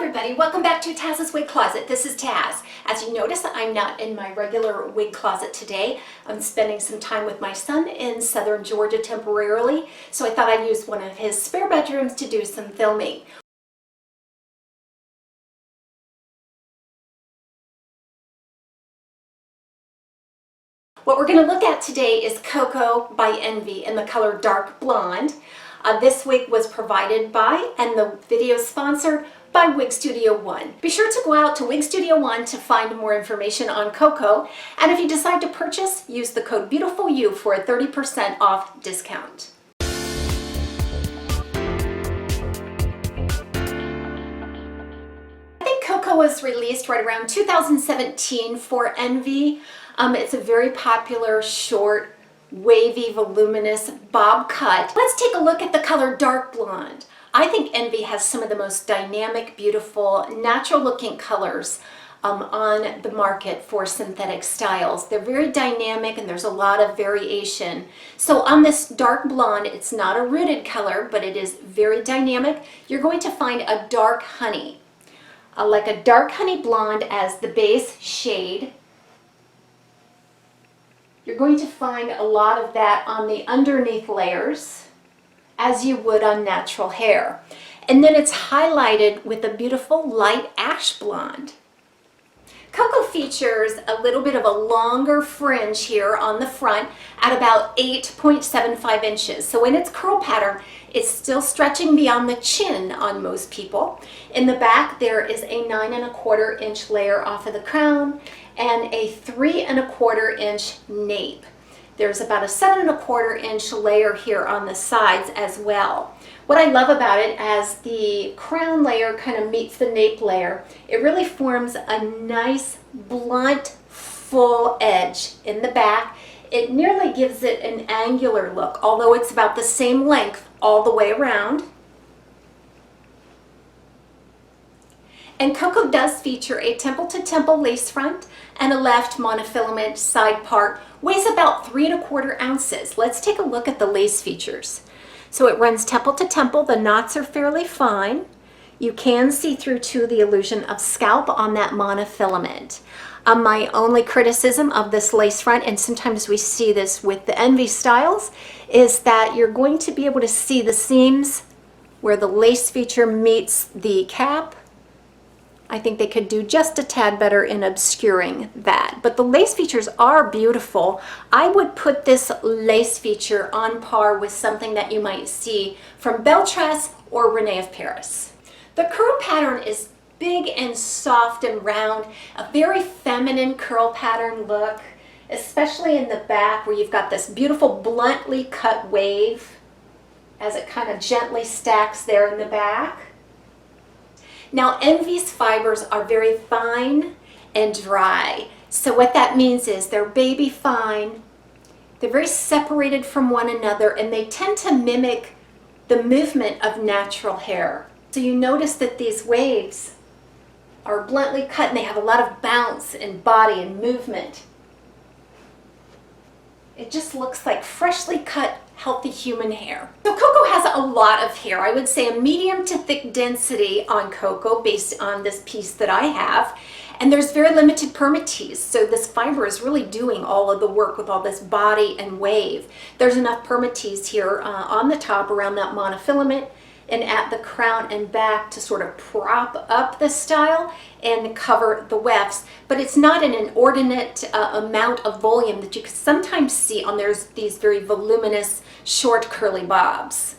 everybody, welcome back to Taz's Wig Closet. This is Taz. As you notice, I'm not in my regular wig closet today. I'm spending some time with my son in southern Georgia temporarily, so I thought I'd use one of his spare bedrooms to do some filming. What we're going to look at today is COCO by Envy in the color Dark Blonde. This wig was provided by, and the video is sponsored by Wig Studio One. Be sure to go out to Wig Studio One to find more information on COCO, and if you decide to purchase, use the code BEAUTIFULYOU for a 30% off discount. I think COCO was released right around 2017 for Envy. It's a very popular short, wavy, voluminous bob cut. Let's take a look at the color Dark Blonde. I think Envy has some of the most dynamic, beautiful, natural looking colors on the market for synthetic styles. They're very dynamic and there's a lot of variation. So on this Dark Blonde, it's not a rooted color, but it is very dynamic. You're going to find a dark honey, like a dark honey blonde as the base shade. You're going to find a lot of that on the underneath layers, as you would on natural hair. And then it's highlighted with a beautiful light ash blonde. COCO features a little bit of a longer fringe here on the front at about 8.75 inches. So in its curl pattern, it's still stretching beyond the chin on most people. In the back, there is a 9¼ inch layer off of the crown and a 3¼ inch nape. There's about a 7¼ inch layer here on the sides as well. What I love about it, as the crown layer kind of meets the nape layer, it really forms a nice blunt full edge in the back. It nearly gives it an angular look, although it's about the same length all the way around. And COCO does feature a temple-to-temple lace front and a left monofilament side part. Weighs about 3¼ ounces. Let's take a look at the lace features. So it runs temple to temple. The knots are fairly fine. You can see through to the illusion of scalp on that monofilament. My only criticism of this lace front, and sometimes we see this with the Envy styles, is that you're going to be able to see the seams where the lace feature meets the cap. I think they could do just a tad better in obscuring that. But the lace features are beautiful. I would put this lace feature on par with something that you might see from Beltress or Rene of Paris. The curl pattern is big and soft and round, a very feminine curl pattern look, especially in the back where you've got this beautiful bluntly cut wave as it kind of gently stacks there in the back. Now, Envy's fibers are very fine and dry. So what that means is they're baby fine, they're very separated from one another, and they tend to mimic the movement of natural hair. So you notice that these waves are bluntly cut and they have a lot of bounce and body and movement. It just looks like freshly cut, healthy human hair. So COCO has a lot of hair. I would say a medium to thick density on COCO based on this piece that I have. And there's very limited permatease. So this fiber is really doing all of the work with all this body and wave. There's enough permatease here on the top around that monofilament and at the crown and back to sort of prop up the style and cover the wefts, but it's not an inordinate amount of volume that you can sometimes see on these very voluminous short curly bobs.